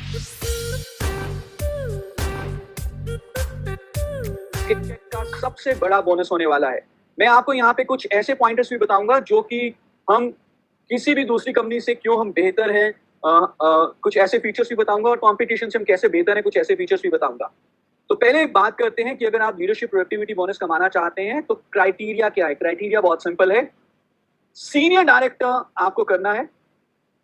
का सबसे बड़ा बोनस होने वाला है। मैं आपको यहाँ पे कुछ ऐसे पॉइंटर्स भी बताऊंगा जो कि हम किसी भी दूसरी कंपनी से क्यों हम बेहतर हैं। कुछ ऐसे फीचर्स भी बताऊंगा और कंपटीशन से हम कैसे बेहतर हैं, कुछ ऐसे फीचर्स भी बताऊंगा। तो पहले बात करते हैं कि अगर आप लीडरशिप प्रोडक्टिविटी बोनस कमाना चाहते हैं तो क्राइटेरिया क्या है। क्राइटेरिया बहुत सिंपल है। सीनियर डायरेक्टर आपको करना है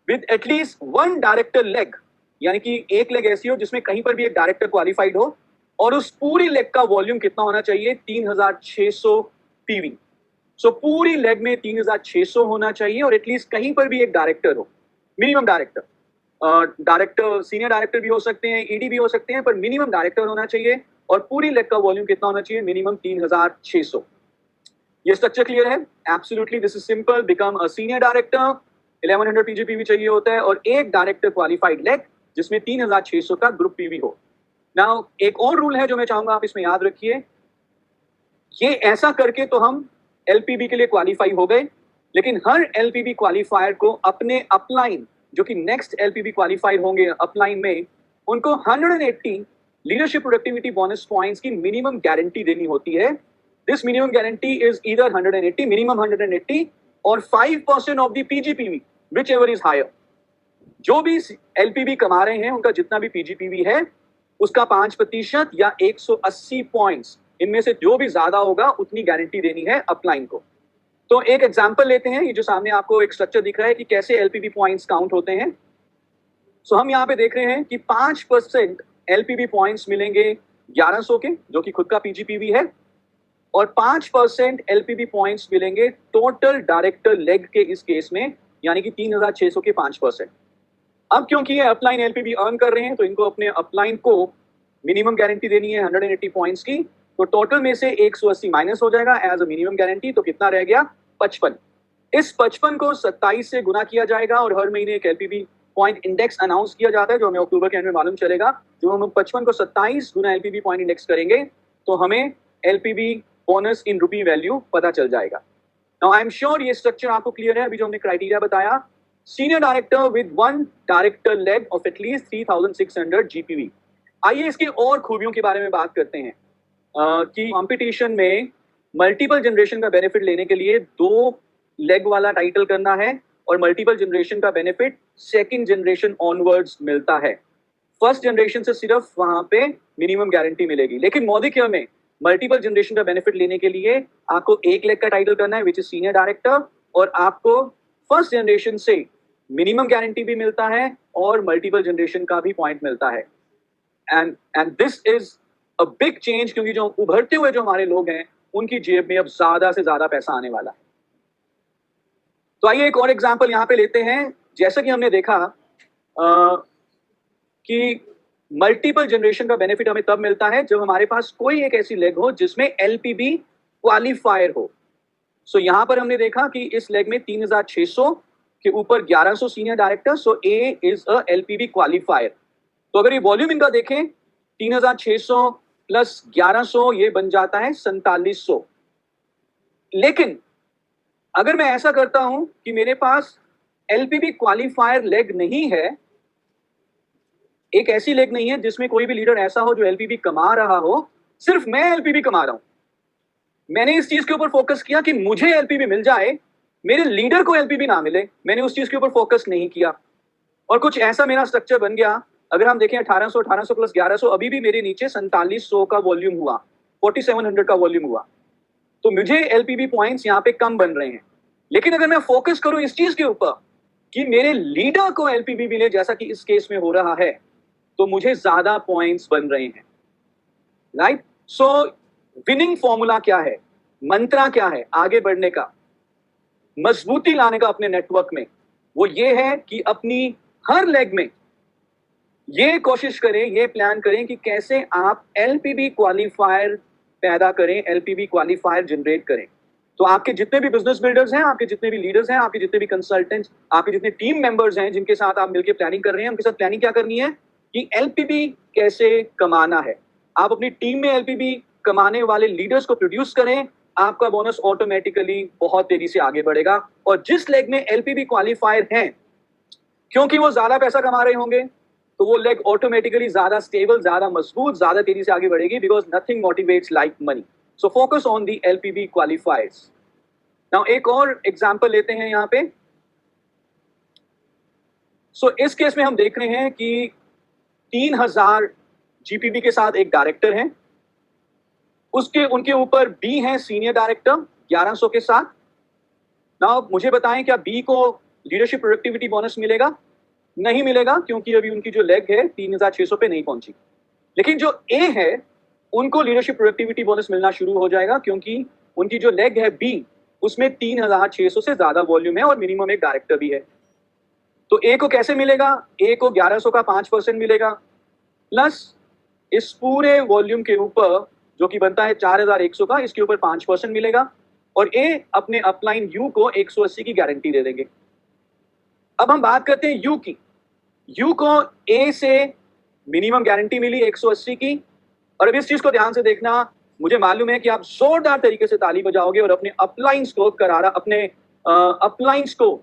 with at least one director leg, यानी कि एक लेग ऐसी हो जिसमें कहीं पर भी एक डायरेक्टर क्वालिफाइड हो, और उस पूरी लेग का वॉल्यूम कितना होना चाहिए, 3600 पीवी। सो पूरी लेग में 3600 होना चाहिए और एटलीस्ट कहीं पर भी एक डायरेक्टर हो, minimum director. Director senior director भी हो सकते हैं, ईडी भी हो सकते हैं, पर मिनिमम डायरेक्टर होना चाहिए। और पूरी लेग का वॉल्यूम कितना होना चाहिए, मिनिमम 3600। ये स्ट्रक्चर क्लियर है? Absolutely, this is simple. Become a senior director, 1100 PGP भी चाहिए होता है, और एक डायरेक्टर क्वालिफाइड लेग जिसमें 3600 का ग्रुप पीवी हो। नाउ एक और रूल है जो मैं चाहूंगा आप इसमें याद रखिए। ये ऐसा करके तो हम एलपीबी के लिए क्वालिफाई हो गए, लेकिन हर एलपीबी क्वालिफायर को अपने अपलाइन, जो कि नेक्स्ट एलपीबी क्वालिफाइड होंगे अपलाइन में, उनको 180 लीडरशिप प्रोडक्टिविटी बोनस पॉइंट्स की मिनिमम गारंटी देनी होती है। This minimum guarantee is either 180, minimum 180, और 5% of the PGPV whichever is higher. जो भी एलपीबी कमा रहे हैं उनका जितना भी पीजीपीवी है उसका 5% या 180 पॉइंट्स, इनमें से जो भी ज्यादा होगा उतनी गारंटी देनी है अपलाइन को। तो एक एग्जांपल लेते हैं। ये जो सामने आपको एक स्ट्रक्चर दिख रहा है कि कैसे एलपीबी पॉइंट्स काउंट होते हैं। सो हम यहाँ पे देख रहे हैं कि 5% एलपीबी पॉइंट्स मिलेंगे 1100 के, जो कि खुद का पीजीपीवी है, और 5% एलपीबी पॉइंट्स मिलेंगे टोटल डायरेक्टर लेग के इस केस में, यानी कि 3600 के 5%। अब क्योंकि ये अपलाइन एलपीबी अर्न कर रहे हैं तो इनको अपने अपलाइन को मिनिमम गारंटी देनी है 180 पॉइंट्स की। तो टोटल में से 180 माइनस हो जाएगा एज अ मिनिमम गारंटी, तो कितना रह गया, 55। इस 55 को 27 से गुना किया जाएगा और हर महीने एक एलपीबी पॉइंट इंडेक्स अनाउंस किया जाता है, जो हमें अक्टूबर के एंड में मालूम चलेगा। जो हम 55 को 27 गुना एलपीबी पॉइंट इंडेक्स करेंगे तो हमें एलपीबी बोनस इन रुपी वैल्यू पता चल जाएगा। नाउ आई एम श्योर ये स्ट्रक्चर आपको क्लियर है। अभी जो हमने क्राइटेरिया बताया, senior director with one director leg of at least 3600 जीपीवी। आइए इसकी और खूबियों के बारे में बात करते हैं कि कंपटीशन में मल्टीपल जनरेशन का बेनिफिट लेने के लिए 2 लेग वाला टाइटल करना है, और मल्टीपल जनरेशन का बेनिफिट सेकंड जनरेशन ऑनवर्ड्स मिलता है। फर्स्ट जनरेशन से सिर्फ वहां पे मिनिमम गारंटी मिलेगी, लेकिन मॉडिकेयर में मल्टीपल जनरेशन का बेनिफिट लेने के लिए आपको एक लेग का टाइटल करना है विच इज सीनियर डायरेक्टर, और आपको फर्स्ट जनरेशन से मिनिमम गारंटी भी मिलता है और मल्टीपल जनरेशन का भी पॉइंट मिलता है। And this is a big change, क्योंकि जो उभरते हुए जो हमारे लोग हैं उनकी जेब में अब ज्यादा से ज्यादा पैसा आने वाला है। तो आइए एक और एग्जांपल यहाँ पे लेते हैं। जैसा कि हमने देखा कि मल्टीपल जनरेशन का बेनिफिट हमें तब मिलता है जब हमारे पास कोई एक ऐसी लेग हो जिसमें एलपीबी क्वालिफायर हो। सो यहाँ पर हमने देखा कि इस लेग में 3600 के ऊपर 1100 senior director, so A is a LPB qualifier. तो अगर ये वॉल्यूम इनका देखें, 3600 प्लस 1100 ये बन जाता है 4700। लेकिन अगर मैं ऐसा करता हूं कि मेरे पास एलपीबी क्वालिफायर लेग नहीं है, एक ऐसी लेग नहीं है जिसमें कोई भी लीडर ऐसा हो जो एलपीबी कमा रहा हो, सिर्फ मैं एलपीबी कमा रहा हूं, मैंने इस चीज के ऊपर फोकस किया कि मुझे एलपीबी मिल जाए, मेरे लीडर को एलपीबी ना मिले, मैंने उस चीज के ऊपर फोकस नहीं किया, और कुछ ऐसा मेरा स्ट्रक्चर बन गया। अगर हम देखें 1800 प्लस 1100, अभी भी मेरे नीचे 4700 का वॉल्यूम हुआ, 4700 का वॉल्यूम हुआ, तो मुझे एलपीबी पॉइंट्स यहाँ पे कम बन रहे हैं। लेकिन अगर मैं फोकस करूं इस चीज के ऊपर कि मेरे लीडर को एलपीबी मिले, जैसा कि इस केस में हो रहा है, तो मुझे ज्यादा पॉइंट्स बन रहे हैं। राइट? सो विनिंग फॉर्मूला क्या है, मंत्रा क्या है आगे बढ़ने का, मजबूती लाने का अपने नेटवर्क में? वो ये है कि अपनी हर लेग में ये कोशिश करें, ये प्लान करें कि कैसे आप एलपीबी क्वालिफायर पैदा करें, एलपीबी क्वालिफायर जनरेट करें। तो आपके जितने भी बिजनेस बिल्डर्स हैं, आपके जितने भी लीडर्स हैं, आपके जितने भी कंसल्टेंट्स, आपके जितने टीम मेंबर्स हैं जिनके साथ आप मिलकर प्लानिंग कर रहे हैं, उनके साथ प्लानिंग क्या करनी है कि एलपीबी कैसे कमाना है। आप अपनी टीम में एलपीबी कमाने वाले लीडर्स को प्रोड्यूस करें, आपका बोनस ऑटोमेटिकली बहुत तेजी से आगे बढ़ेगा। और जिस लेग में एलपीबी क्वालिफायर हैं, क्योंकि वो ज्यादा पैसा कमा रहे होंगे, तो वो लेग ऑटोमेटिकली ज्यादा स्टेबल, ज्यादा मजबूत, ज्यादा तेजी से आगे बढ़ेगी, because nothing motivates like money. So focus on the LPB qualifiers. Now एक और एग्जांपल लेते हैं यहाँ पे. सो इस केस में हम देख रहे हैं कि 3000 जीपीबी के साथ एक डायरेक्टर है, उसके उनके ऊपर बी है सीनियर डायरेक्टर 1100 के साथ. नाउ मुझे बताएं, क्या बी को लीडरशिप प्रोडक्टिविटी बोनस मिलेगा? नहीं मिलेगा, क्योंकि अभी उनकी जो लेग है 3600 पे नहीं पहुंची. लेकिन जो ए है उनको लीडरशिप प्रोडक्टिविटी बोनस मिलना शुरू हो जाएगा, क्योंकि उनकी जो लेग है बी उसमें 3600 से ज्यादा वॉल्यूम है और मिनिमम एक डायरेक्टर भी है. तो ए को कैसे मिलेगा? ए को 1100 का 5% मिलेगा, प्लस इस पूरे वॉल्यूम के ऊपर जो कि बनता है 4100 का, इसके ऊपर 5% मिलेगा, और ए अपने अपलाइन यू को 180 की गारंटी दे देंगे. अब हम बात करते हैं यू की. यू को ए से मिनिमम गारंटी मिली 180 की, और अब इस चीज को ध्यान से देखना. मुझे मालूम है कि आप जोरदार तरीके से ताली बजाओगे और अपने अपलाइंस को करारा, अपने अपलाइंस को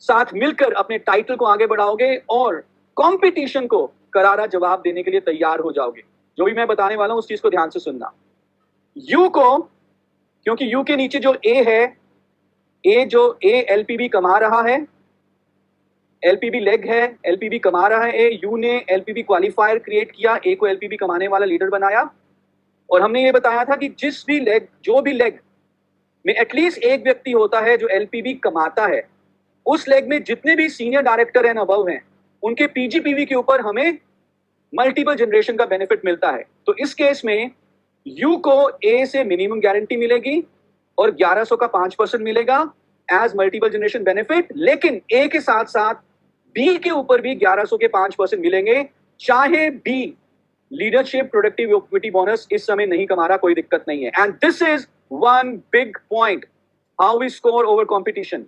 साथ मिलकर अपने टाइटल को आगे बढ़ाओगे और कंपटीशन को करारा जवाब देने के लिए तैयार हो जाओगे. जो भी मैं बताने वाला हूं उस चीज को ध्यान से सुनना. यू को, क्योंकि यू के नीचे जो ए है, ए एलपीबी कमा रहा है, एलपीबी लेग है, एलपीबी कमा रहा है. यू ने एलपीबी क्वालिफायर क्रिएट किया, ए को एलपीबी कमाने वाला लीडर बनाया, और हमने ये बताया था कि जो भी लेग में एटलीस्ट एक व्यक्ति होता है जो एलपीबी कमाता है, उस लेग में जितने भी सीनियर डायरेक्टर एंड अबव हैं उनके पीजीपीवी के ऊपर हमें मल्टीपल जनरेशन का बेनिफिट मिलता है. तो इस केस में यू को ए से मिनिमम गारंटी मिलेगी और 1100 का 5% मिलेगा एज मल्टीपल जनरेशन बेनिफिट. लेकिन ए के साथ साथ बी के ऊपर भी 1100 के 5% मिलेंगे, चाहे be leadership productive equity bonus इस समय नहीं कमा रहा, कोई दिक्कत नहीं है. And this is one big point how we score over competition.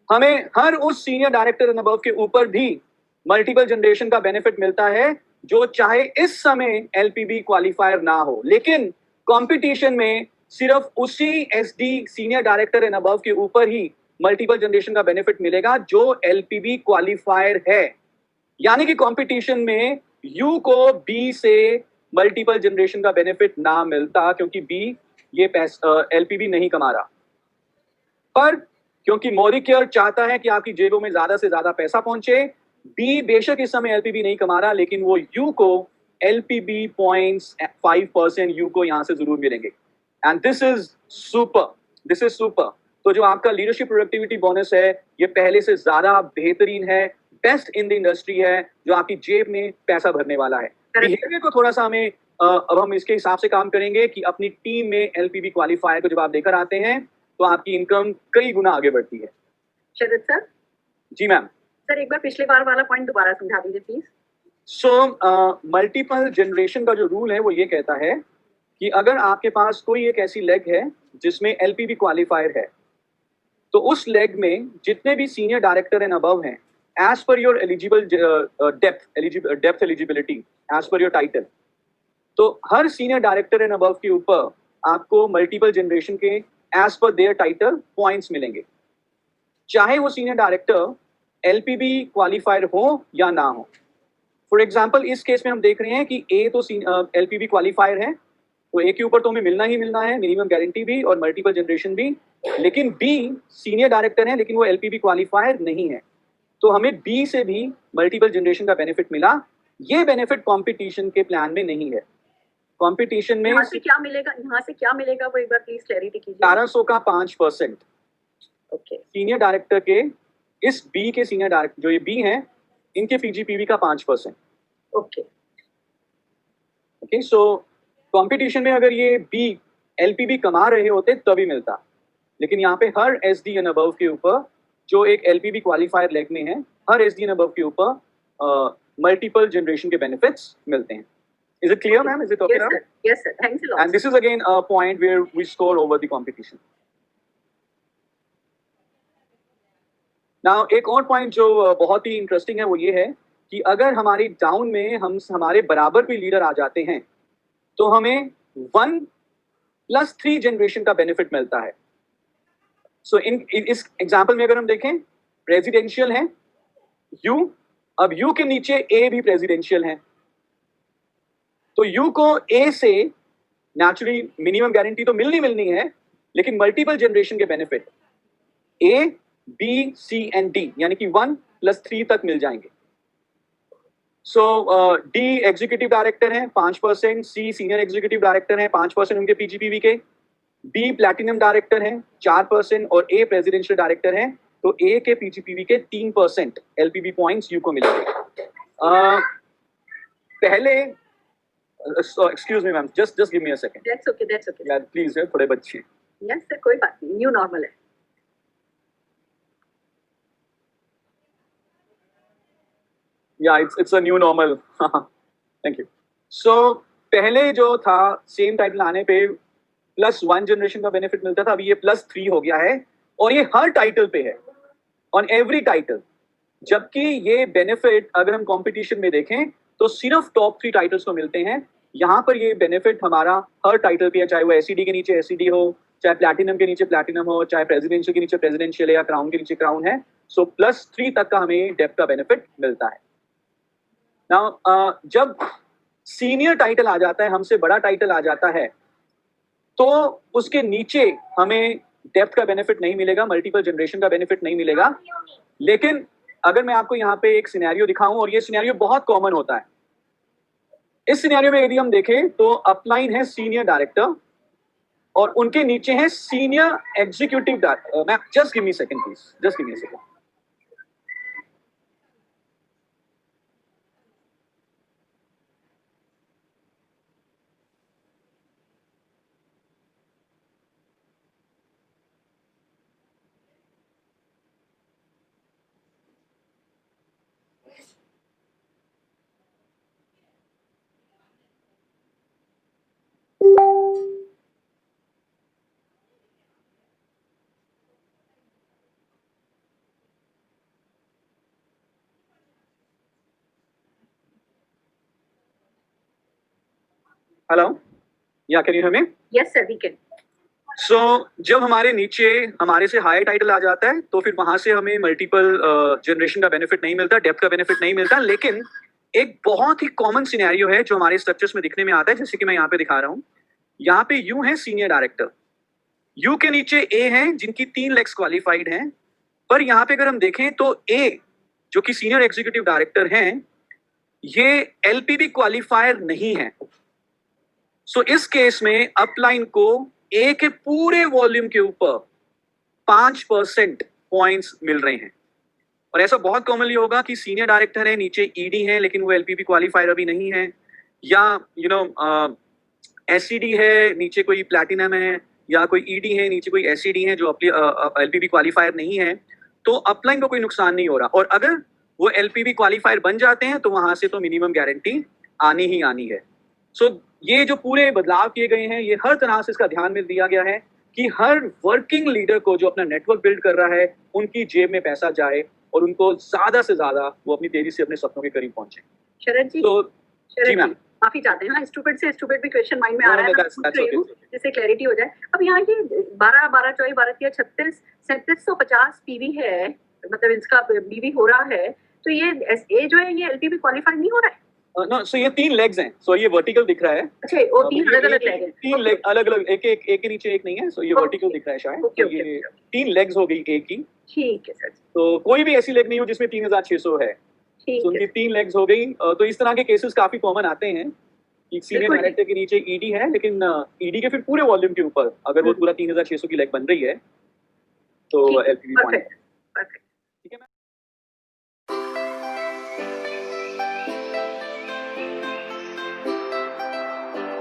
हमें हर उस सीनियर डायरेक्टर एंड अबव के ऊपर भी मल्टीपल जनरेशन का बेनिफिट मिलता है, जो चाहे इस समय एलपीबी क्वालिफायर ना हो. लेकिन कंपटीशन में सिर्फ उसी SD senior director and above के ऊपर ही मल्टीपल जनरेशन का बेनिफिट मिलेगा जो एलपीबी क्वालिफायर है. यानी कि कंपटीशन में यू को बी से मल्टीपल जनरेशन का बेनिफिट ना मिलता, क्योंकि बी ये एलपीबी नहीं कमा रहा. पर क्योंकि मॉरिकेयर चाहता है कि आपकी जेबों में ज्यादा से ज्यादा पैसा पहुंचे, बी बेशक इस समय एलपीबी नहीं कमा रहा, लेकिन वो यू को एलपीबी पॉइंट्स 5% यू को यहां से जरूर मिलेंगे. And this is super. तो जो आपका लीडरशिप प्रोडक्टिविटी बोनस है ये पहले से ज्यादा बेहतरीन है, बेस्ट इन द इंडस्ट्री है, जो आपकी जेब में पैसा भरने वाला है. बिहेवियर को थोड़ा सा हमें अब हम इसके हिसाब से काम करेंगे कि अपनी टीम में एलपीबी क्वालिफायर को जब आप लेकर आते हैं तो आपकी इनकम कई गुना आगे बढ़ती है. शरद सर. जी मैम. सर एक बार पिछले बार वाला पॉइंट दोबारा समझा दीजिए प्लीज. सो मल्टीपल जनरेशन का जो रूल है वो ये कहता है कि अगर आपके पास कोई एक ऐसी लेग है जिसमें एलपीबी क्वालिफायर है, तो उस लेग में जितने भी सीनियर डायरेक्टर एंड अबव हैं, as per your eligible depth eligibility as per your title, तो हर सीनियर डायरेक्टर एंड अबव के ऊपर आपको मल्टीपल जनरेशन के as per their title points मिलेंगे, चाहे वो सीनियर डायरेक्टर एलपीबी क्वालिफायर हो या ना हो. फॉर एग्जाम्पल इस केस में हम देख रहे हैं कि ए तो एलपीबी क्वालिफायर है, तो ए के ऊपर तो हमें मिलना ही मिलना है, मिनिमम गारंटी भी और मल्टीपल जनरेशन भी. लेकिन बी सीनियर डायरेक्टर है लेकिन वो एलपीबी क्वालिफायर नहीं है, तो हमें बी से भी मल्टीपल जनरेशन का बेनिफिट मिला. ये बेनिफिट कंपटीशन के प्लान में नहीं है. कंपटीशन में यहाँ से क्या मिलेगा, वो एक बार प्लीज क्लैरिटी कीजिए. 1200 का 5% ओके. सीनियर डायरेक्टर के, इस बी के सीनियर डायरेक्टर जो ये बी हैं इनके पीजीपीवी का 5%. ओके. ओके. सो कंपटीशन में अगर ये बी एलपीबी कमा रहे होते तभी मिलता, लेकिन यहाँ पे हर एसडी एंड अबव के ऊपर जो एक एलपीबी क्वालिफायर लेग में है, हर एसडी एंड अबव के ऊपर मल्टीपल जनरेशन के बेनिफिट्स मिलते हैं. Is it clear, ma'am? Is it okay now? Yes, sir. Thanks a lot. And this is again a point where we score over the competition. Now, एक और point जो बहुत ही interesting है वो ये है कि अगर हमारी डाउन में हमारे बराबर भी लीडर आ जाते हैं तो हमें 1+3 जनरेशन का बेनिफिट मिलता है. सो इस एग्जाम्पल में अगर हम देखें, रेजिडेंशियल है यू, अब यू के नीचे ए भी प्रेसिडेंशियल है, तो यू को ए से नेचुरली मिनिमम गारंटी तो मिलनी है, लेकिन मल्टीपल जनरेशन के benefit A B C and D यानी कि 1+3 तक मिल जाएंगे। सो डी एग्जीक्यूटिव डायरेक्टर हैं 5%, सी सीनियर एग्जीक्यूटिव डायरेक्टर हैं 5% उनके पीजीपीवी के, बी प्लैटिनम डायरेक्टर हैं 4% और ए प्रेसिडेंशियल डायरेक्टर हैं, तो ए के पीजीपीवी के 3% एलपीवी पॉइंट्स यू को मिलेंगे। पहले excuse me ma'am, just give me a second. That's okay यार प्लीज है, थोड़े बच्चे। यस सर, कोई बात नहीं, न्यू नॉर्मल है। Yeah, it's a new normal. Thank you. So पहले जो था सेम टाइटल आने पे +1 जनरेशन का बेनिफिट मिलता था, अभी ये +3 हो गया है और ये हर टाइटल पे है, ऑन एवरी टाइटल। जबकि ये बेनिफिट अगर हम कंपटीशन में देखें तो सिर्फ टॉप 3 टाइटल्स को मिलते हैं। यहाँ पर ये बेनिफिट हमारा हर टाइटल पे है, चाहे वो एसईडी के नीचे एसईडी हो, चाहे प्लैटिनम के नीचे प्लैटिनम हो, चाहे प्रेसिडेंशियल के नीचे प्रेसिडेंशियल या क्राउन के नीचे क्राउन है। सो +3 तक का हमें डेप्थ का बेनिफिट मिलता है। Now, जब सीनियर टाइटल आ जाता है, हमसे बड़ा टाइटल आ जाता है, तो उसके नीचे हमें डेप्थ का बेनिफिट नहीं मिलेगा, मल्टीपल जनरेशन का बेनिफिट नहीं मिलेगा। लेकिन अगर मैं आपको यहाँ पे एक सिनेरियो दिखाऊं, और ये सिनेरियो बहुत कॉमन होता है। इस सिनेरियो में यदि हम देखें तो अपलाइन है सीनियर डायरेक्टर और उनके नीचे है senior executive director. Ma'am just give me second please, just give me second. Hello, yeah can you hear me? Yes sir, we can. So जब हमारे नीचे हमारे से हाई टाइटल आ जाता है तो फिर वहां से हमें मल्टीपल जनरेशन का बेनिफिट नहीं मिलता, डेप्थ का बेनिफिट नहीं मिलता। लेकिन एक बहुत ही कॉमन सिनेरियो है जो हमारे स्ट्रक्चर्स में दिखने में आता है, जैसे कि मैं यहाँ पे दिखा रहा हूँ। यहाँ पे यू है सीनियर डायरेक्टर, यू के नीचे ए हैं जिनकी 3 लेग्स क्वालिफाइड हैं, पर यहाँ पे अगर हम देखें तो ए जो कि सीनियर एग्जीक्यूटिव डायरेक्टर हैं, ये एलपीबी क्वालिफायर नहीं है। सो इस केस में अपलाइन को ए के पूरे वॉल्यूम के ऊपर 5% पॉइंट्स मिल रहे हैं। और ऐसा बहुत कॉमनली होगा कि सीनियर डायरेक्टर है, नीचे ईडी है लेकिन वो एलपीबी क्वालिफायर अभी नहीं है, या एसईडी है, नीचे कोई प्लैटिनम है, या कोई ईडी है, नीचे कोई एसईडी है जो एलपीबी क्वालिफायर नहीं है, तो अपलाइन को कोई नुकसान नहीं हो रहा। और अगर वो एलपीबी क्वालिफायर बन जाते हैं तो वहां से तो मिनिमम गारंटी आनी ही आनी है। सो ये जो पूरे बदलाव किए गए हैं, ये हर तरह से इसका ध्यान में दिया गया है कि हर वर्किंग लीडर को जो अपना नेटवर्क बिल्ड कर रहा है, उनकी जेब में पैसा जाए और उनको ज्यादा से ज्यादा वो अपनी तेजी से अपने सपनों के करीब पहुंचे। शरद जी, तो जी मैम, माफी चाहते हैं, स्टूपिड से स्टूपिड भी क्वेश्चन माइंड में आ रहा है, मैं पूछ रही हूं जिससे क्लैरिटी हो जाए। अब यहाँ ये 12 12 24 12 13 36 3750 पीवी है, मतलब इसका बीवी हो रहा है, तो ये ए जो है ये एलपीबी क्वालिफाई नहीं हो रहा है। नो, सो ये 3 लेग्स हैं, सो ये वर्टिकल दिख रहा है। अच्छा, वो 3 अलग-अलग लेग हैं। 3 लेग अलग-अलग, एक के नीचे एक नहीं है, सो ये वर्टिकल दिख रहा है शायद। तो ये 3 लेग्स हो गई ए की। ठीक है सर। तो कोई भी ऐसी लेग नहीं हो जिसमें 3600 है, तो उनकी 3 लेग्स हो गई। तो इस तरह के केसेस काफी कॉमन आते हैं कि सीनियर डायरेक्टर के नीचे ईडी है, लेकिन ईडी के फिर पूरे वॉल्यूम के ऊपर अगर वो पूरा 3600 की लेग बन रही है तो एलपीबी पॉइंट